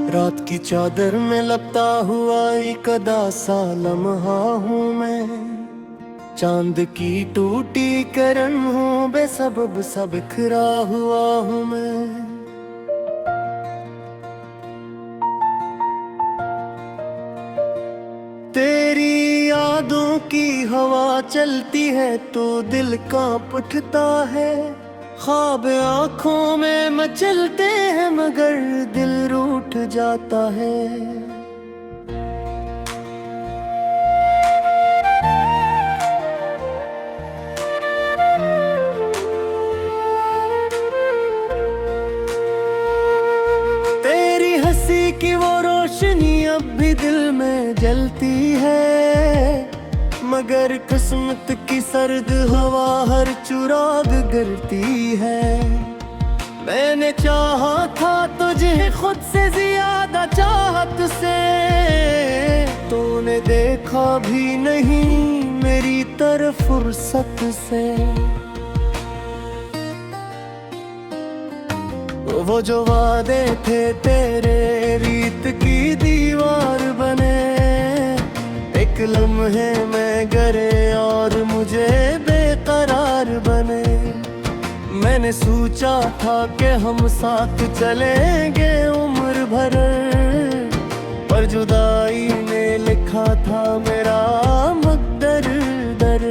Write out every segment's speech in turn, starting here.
रात की चादर में लपटा हुआ एक अदा सा लम्हा हूँ मैं। चांद की टूटी किरण हूँ, बेसबब सा बिखरा हुआ हूँ मैं। तेरी यादों की हवा चलती है तो दिल कांप उठता है। ख्वाब आँखों में मचलते हैं मगर दिल रूठ जाता है। तेरी हंसी की वो रोशनी अब भी दिल में जलती है, मगर किस्मत की सर्द हवा हर चुराग गिरती है। मैंने चाहा था तुझे खुद से ज्यादा चाहत से, तूने देखा भी नहीं मेरी तरफ फुर्सत से। वो जो वादे थे तेरे रीत की दीवार बने, एक लम्हे में गिरे और मुझे बेकरार बने। मैंने सोचा था कि हम साथ चलेंगे उम्र भर, पर जुदाई ने लिखा था मेरा मुक़द्दर दर।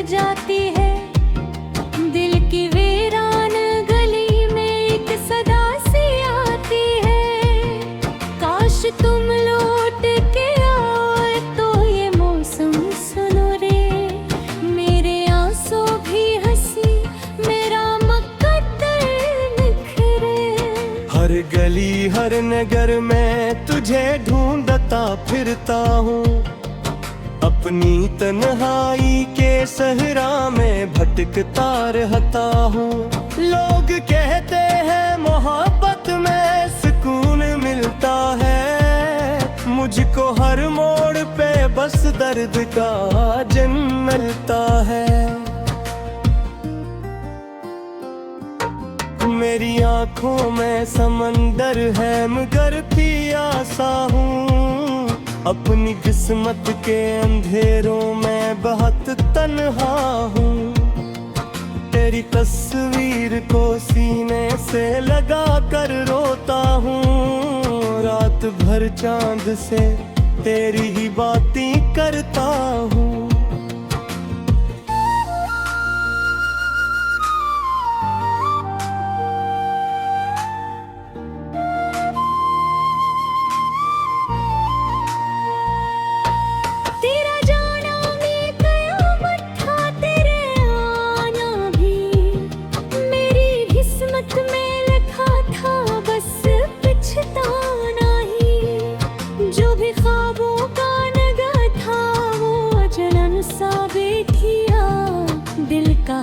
जाती है दिल की वीरान गली में एक सदा सी आती है। काश तुम लौट के आए तो ये मौसम सुनो रे, मेरे आंसू भी हंसी मेरा मुक़द्दर निखरे। हर गली हर नगर में तुझे ढूंढता फिरता हूँ, अपनी तन्हाई के सहरा में भटकता रहता हूँ। लोग कहते हैं मोहब्बत में सुकून मिलता है, मुझको हर मोड़ पे बस दर्द का जन्म मिलता है। मेरी आँखों में समंदर है मगर प्यासा हूँ, अपनी किस्मत के अंधेरों में बहुत तन्हा हूँ। तेरी तस्वीर को सीने से लगा कर रोता हूँ, रात भर चांद से तेरी ही बातें करता हूँ।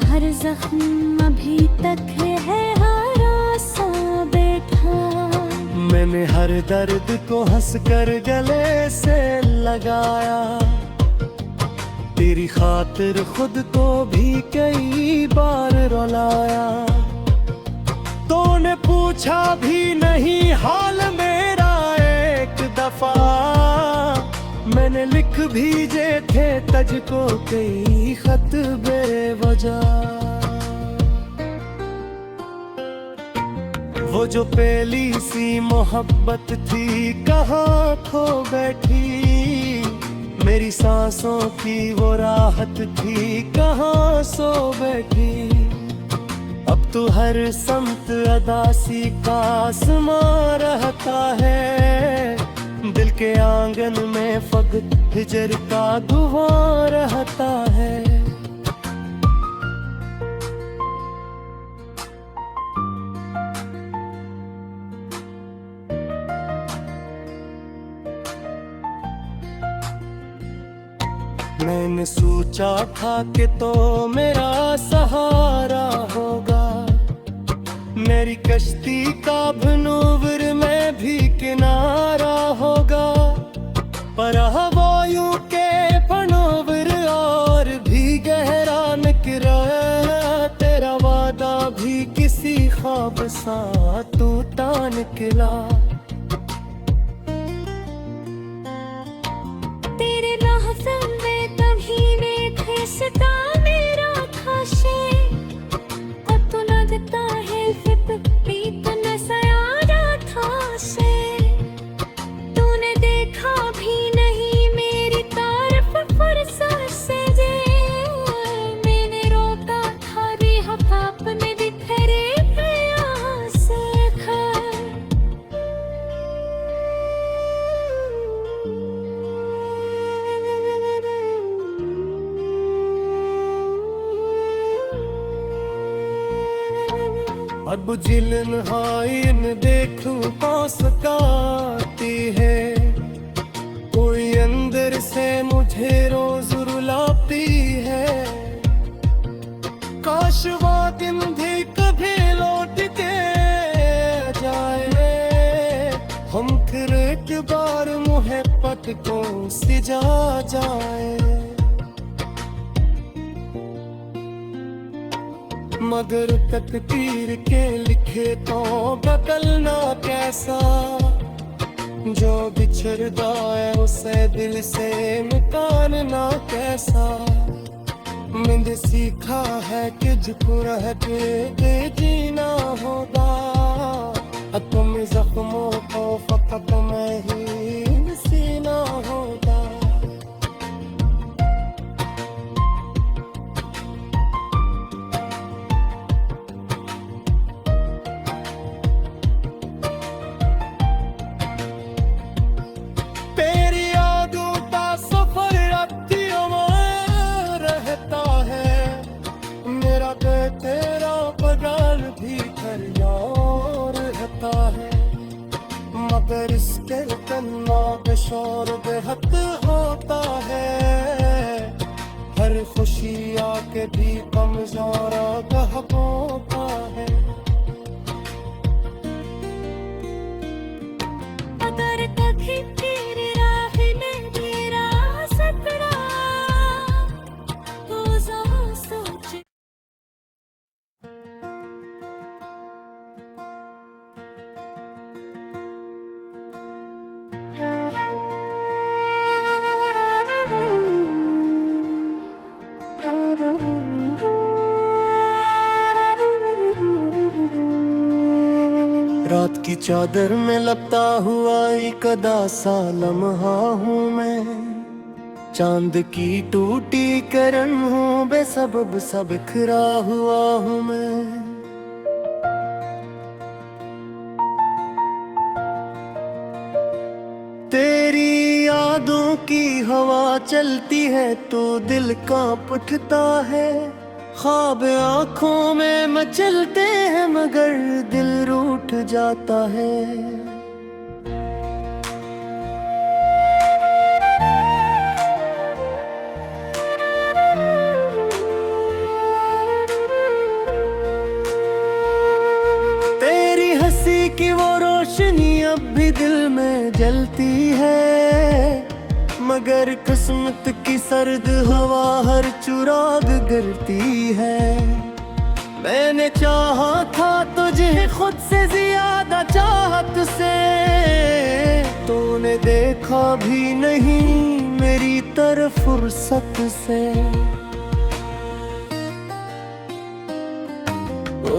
हर जख्म अभी तक है हरा सा बैठा। मैंने हर दर्द को हंसकर गले से लगाया, तेरी खातिर खुद को भी कई बार रुलाया। तूने पूछा भी नहीं हाल मेरा एक दफा, मैंने लिख भेजे थे तुझको कई खत बेवजह। वो जो पहली सी मोहब्बत थी कहाँ खो बैठी, मेरी सांसों की वो राहत थी कहाँ सो बैठी। अब तो हर समत अदासी का आसमां रहता है, दिल के आंगन में फक़्त हिजर का धुआं रहता है। मैंने सोचा था कि तो मेरा सहारा होगा, मेरी कश्ती का भनूवर में भी किनारा होगा, पर वो यूं के फनोवर और भी गहरा निकला। तेरा वादा भी किसी ख्वाब सा टूटा निकला। तेरे लहज़ों में तभी में थे सदा मेरा खाशे, अब तो लगता है प्रीत न सयारा था से। तूने देखा भी नहीं मेरी तारीफ फुर्सत से जे, मैंने रोका था बेहद अपने बिखरे प्यास से। अब जिलन हाइन देखूं कौन सकाती है, कोई अंदर से मुझे रोज रुलाती है। काश वो दिन भी कभी लौट के जाए, हम फिर एक बार मोहब्बत को सिजा जाए। मगर तकदीर के लिखे तो बदलना कैसा, जो बिछड़ता है उसे दिल से मिटाना कैसा। मैंने सीखा है कि झुक रह के जीना होगा, तुम जख्मों को फकत मैं ही सीना होगा। तेरा बगान भी कर यार रहता है, मगर इसके कन्ना पे शोर बेहद होता है। हर खुशी आके भी कमजोर होता है। अगर कभी तेरी राह में मेरा सपना तो सोच। रात की चादर में लपटा हुआ एक अदा सा लम्हा हूँ मैं, चांद की टूटी किरण हूँ, बेसबब सा बिखरा हुआ हूँ मैं। तेरी यादों की हवा चलती है तो दिल कांप उठता है। ख्वाब आँखों में मचलते हैं मगर दिल रूठ जाता है। तेरी हंसी की वो रोशनी अब भी दिल में जलती है, मगर किस्मत की सर्द हवा हर चुराग गिरती है। मैंने चाहा था तुझे खुद से ज्यादा चाहत से, तूने देखा भी नहीं मेरी तरफ फुर्सत से।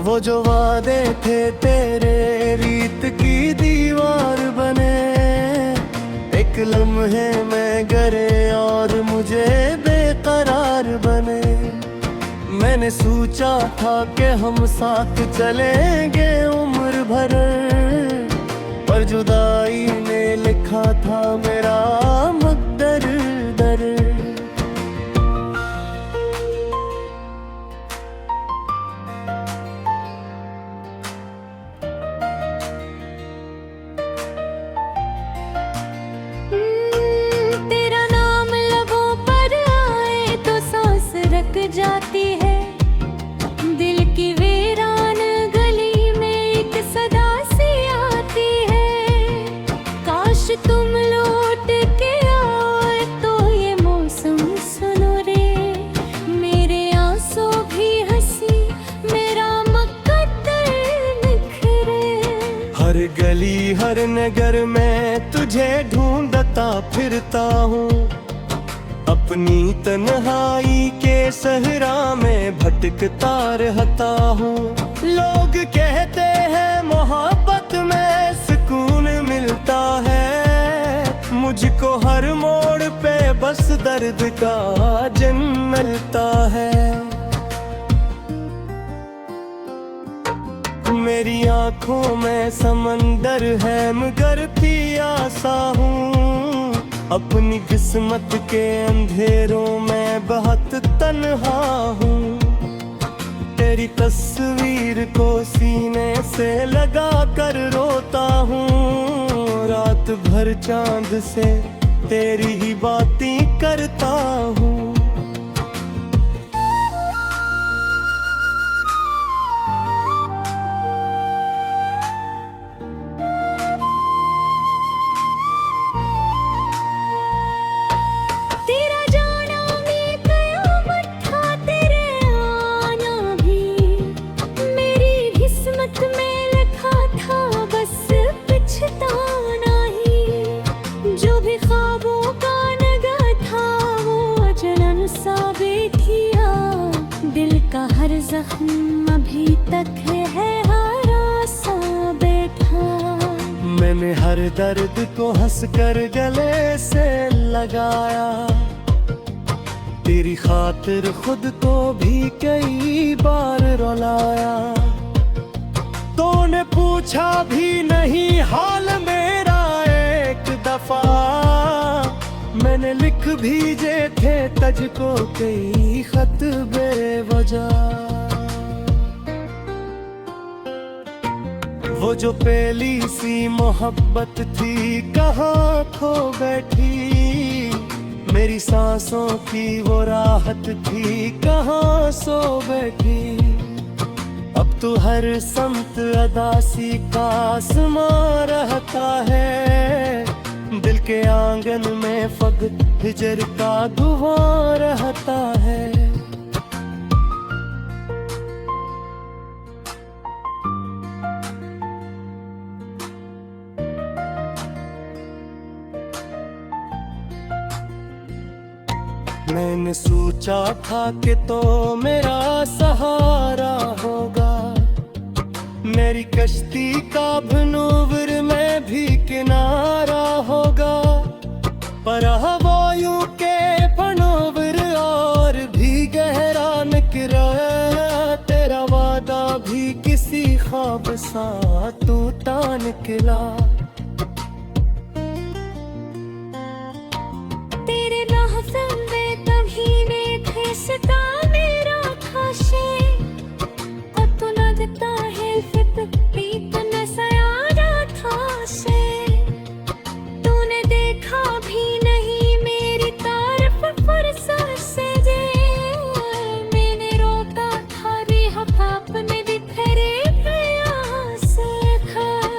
वो जो वादे थे तेरे रीत की दीवार बने, एक लम्हे में गिरे और मुझे बेकरार बने। मैंने सोचा था कि हम साथ चलेंगे उम्र भर, पर जुदाई ने लिखा था मेरा मकदर दर। तेरा नाम लबों पर आए तो सांस रुक जाती है, दिल की वीरान गली में एक हर नगर में तुझे ढूंढता फिरता हूँ, अपनी तन्हाई के सहरा में भटकता रहता हूँ। लोग कहते हैं मोहब्बत में सुकून मिलता है, मुझको हर मोड़ पे बस दर्द का जन्म मिलता है। मेरी आंखों में समंदर है मगर पियासा हूँ, अपनी किस्मत के अंधेरों में बहुत तन्हा हूँ। तेरी तस्वीर को सीने से लगा कर रोता हूँ, रात भर चांद से तेरी ही बातें करता हूँ। तेरा जाना भी कयामत था, तेरे आना भी मेरी किस्मत में लिखा था, बस पछताना ही। जो भी ख्वाबों का नगा था वो अजनन साबित किया, दिल का हर जख्म अभी तक है हरासा बैठा। मैंने हर दर्द को हंसकर गले से लगाया, तेरी खातिर खुद को भी कई बार रुलाया। तूने पूछा भी नहीं हाल मेरा एक दफा, मैंने लिख भेजे थे तुझको कई खत बेवजह। वो जो पहली सी मोहब्बत थी कहाँ खो बैठी, मेरी सांसों की वो राहत थी कहाँ सो बैठी। अब तो हर संत अदासी का आसमां रहता है, दिल के आंगन में फकत हिजर का धुआं रहता है। मैंने सोचा था कि तो मेरा सहारा होगा, मेरी कश्ती का भनूवर में भी किनारा होगा। पर वो यूं के भनूवर और भी गहरा निकला, तेरा वादा भी किसी ख्वाब सा टूटा निकला। तेरे लहज़े में तभी थे सदा मेरा खाशे, और तो लगता है फिर भी तो नज़ारा था से। तूने देखा भी नहीं मेरी तारीफ फुर्सत से जे, मैंने रोका था रिहा अपने बिखरे प्रयास से खर।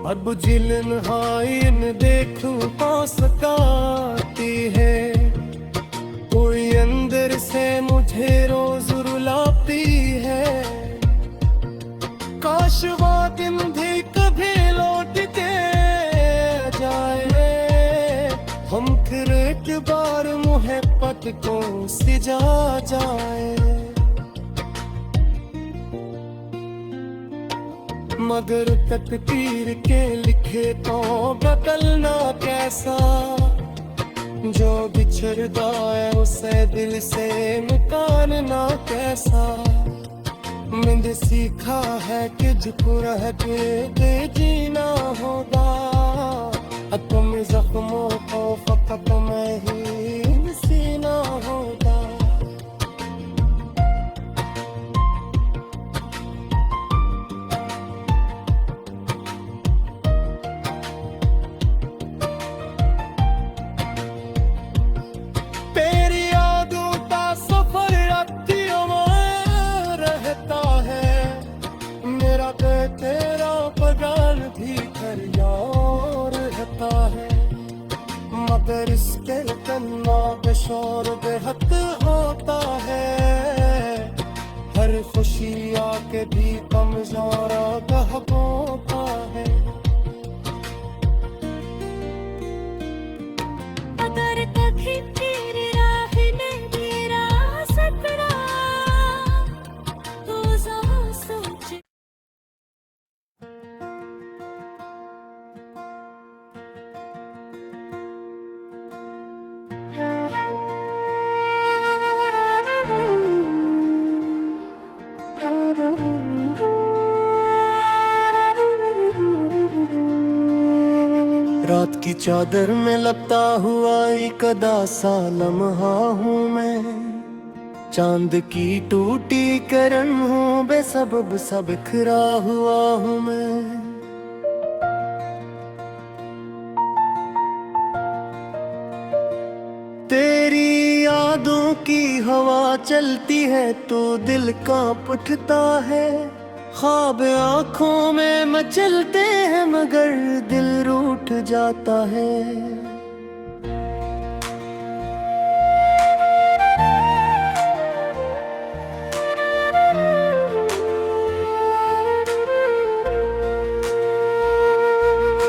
अब जिलन हाइन देखूं कौन सताती है, कोई अंदर से मुझे रोज रुलाती है। काश वो दिन भी कभी लौट के जाए, हम फिर एक बार मोहब्बत को सिजा जाए। मगर तकदीर के लिखे तो बदलना कैसा, जो बिछड़ता है उसे दिल से निकालना कैसा। मैंने सीखा है कि झुक रह के जीना होगा, अपने जख्मों को फकत मैं ही सीना होगा। तेरा बगान भी कर यार रहता है, मगर इसके कन्ना पे शोर बेहद होता है। हर खुशी आके भी कमजोर कह होता है। अगर कभी तेरी राह ने मेरा सपना तो जरा सोच। रात की चादर में लपटा हुआ एक अदा सा लम्हा हूँ मैं। चांद की टूटी किरण हूँ, बेसबब सा बिखरा हुआ हूँ मैं। तेरी यादों की हवा चलती है तो दिल कांप उठता है। ख्वाब आंखों में मचलते हैं मगर दिल रूठ जाता है।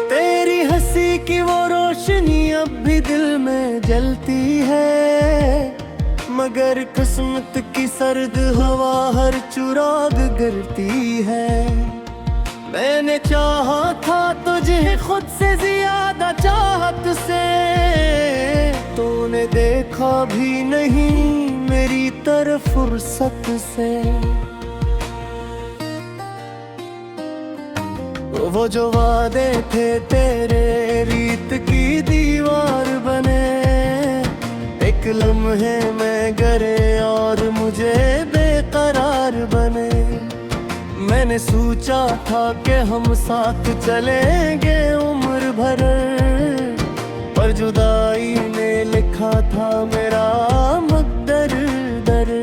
तेरी हंसी की वो रोशनी अब भी दिल में जलती है, मगर किस्मत की सर्द हवा हर चुराग गिरती है। मैंने चाहा था तुझे खुद से ज्यादा चाहत से, तूने देखा भी नहीं मेरी तरफ फुर्सत से। वो जो वादे थे तेरे रीत की दीवार बने। एक लम्हे में गिरे और मुझे बेकरार बने। मैंने सोचा था कि हम साथ चलेंगे उम्र भर, पर जुदाई ने लिखा था मेरा मुकद्दर दर।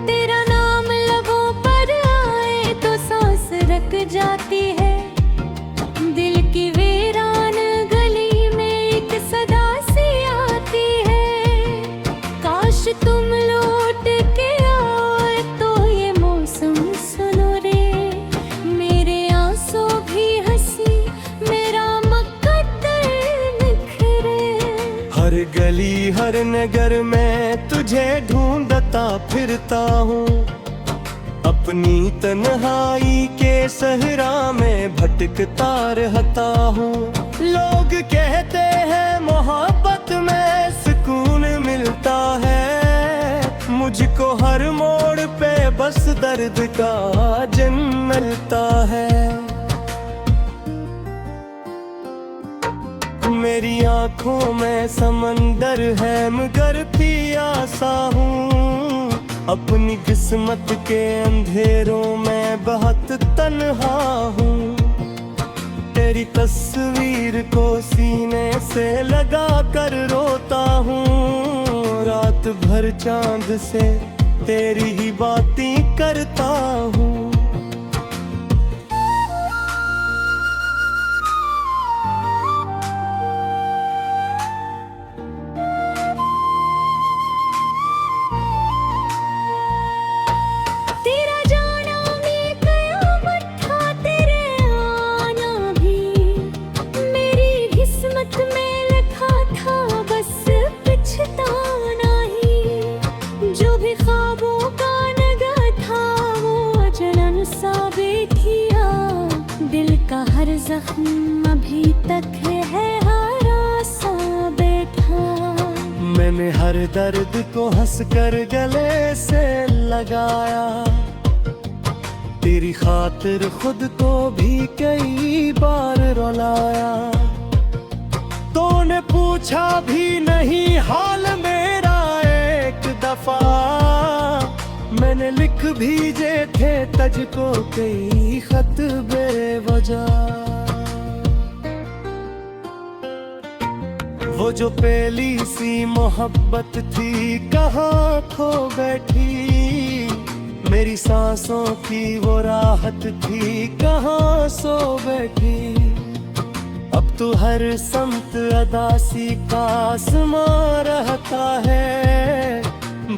तेरा नाम लबों पर आए तो सांस रुक जाती है। दिल की वीरान गली में एक सदा सी आती है। काश तुम लौट के आए तो ये मौसम सुनो रे। मेरे आंसू भी हंसी मेरा मुकद्दर निखरे। हर गली हर नगर में तुझे ढूंढता फिरता हूँ। अपनी तन्हाई के सहरा में भटकता रहता हूँ। लोग कहते हैं मोहब्बत में सुकून मिलता है। मुझको हर मोड़ पे बस दर्द का जन्म मिलता है। मेरी आंखों में समंदर है मगर प्यासा हूँ। अपनी किस्मत के अंधेरों में बहुत तन्हा हूँ। तेरी तस्वीर को सीने से लगा कर रोता हूँ। रात भर चांद से तेरी ही बातें करता हूँ। हर जख्म अभी तक है हरा सा बैठा। मैंने हर दर्द को हंसकर गले से लगाया। तेरी खातिर खुद को भी कई बार रुलाया। तूने पूछा भी नहीं हाल मेरा एक दफा। मैंने लिख भेजे थे तुझको कई खत बेवजह। वो जो पहली सी मोहब्बत थी कहाँ खो बैठी, मेरी सांसों की वो राहत थी कहाँ सो बैठी। अब तो हर समत अदासी का आसमां रहता है,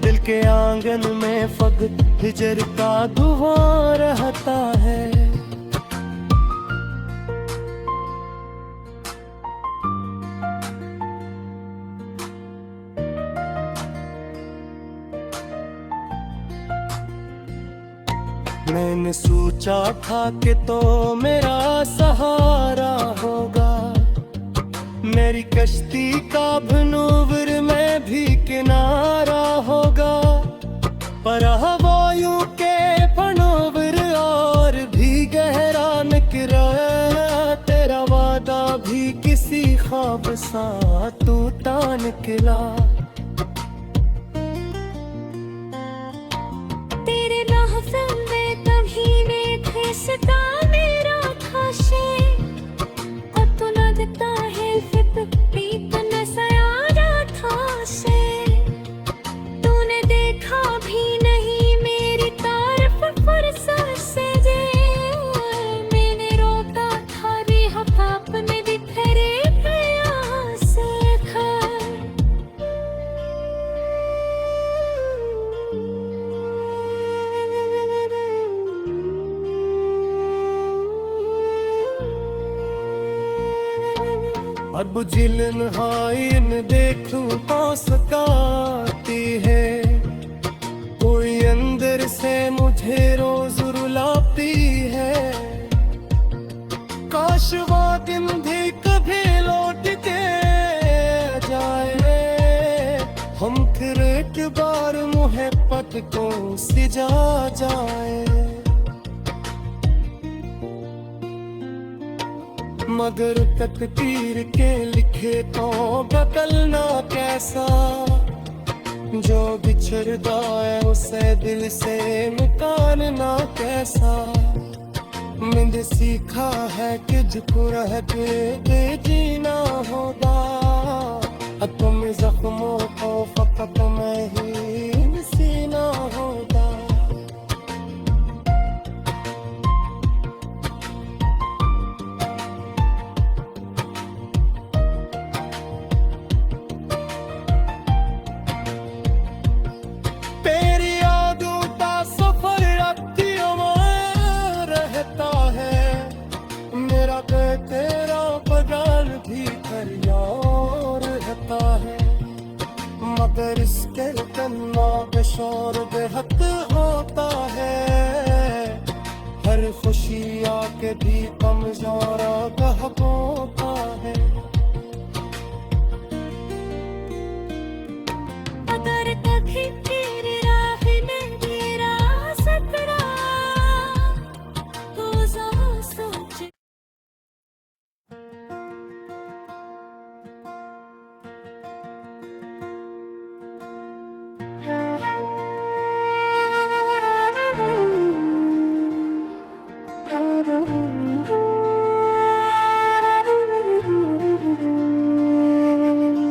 दिल के आंगन में फकत हिजर का धुआं रहता है। मैंने सोचा था कि तो मेरा सहारा होगा, मेरी कश्ती का भनूवर में भी किनारा होगा। पर वो यूं के भनूवर और भी गहरा निकला, तेरा वादा भी किसी ख्वाब सा टूटा निकला। तेरे महफिल में तभी में खिसता मेरा खाशे, अब तो लगता है फिर प्रीत न सयारा था से। तूने देखा भी नहीं मेरी तारीफ फुर्सत से जे, मैंने रोका था रिहा अपने बिखरे प्रयास से। अब जिलन हाइन देखूं पासकाती है, कोई अंदर से मुझे रोज रुलाती है। काश वो दिन भी कभी लौट के जाए, हम फिर एक बार मोहब्बत को सिजा जाए। मगर तकदीर के लिखे तो बदलना कैसा, जो बिछड़ता है उसे दिल से निकालना कैसा। मैंने सीखा है कि जिको रह के जीना होगा, तुम जख्मों को फकत मैं ही नसीना होगा। तेरा बगान भी यार रहता है, मगर इसके कन्ना बेशोर बेहद होता है। हर खुशी आके भी कमजोर होता है। अगर कभी तेरी राह में मेरा सपना तो जरा सोच।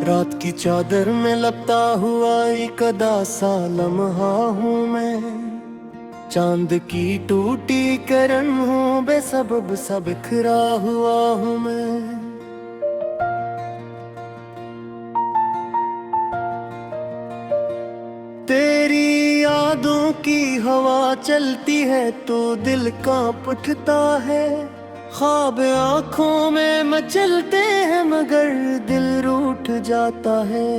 रात की चादर में लपटा हुआ एक अदा सा लम्हा हूँ मैं, चांद की टूटी किरण हूँ, बेसबब सा बिखरा हुआ हूँ मैं। तेरी यादों की हवा चलती है तो दिल कांप उठता है। ख्वाब आंखों में मचलते हैं मगर दिल रूठ जाता है।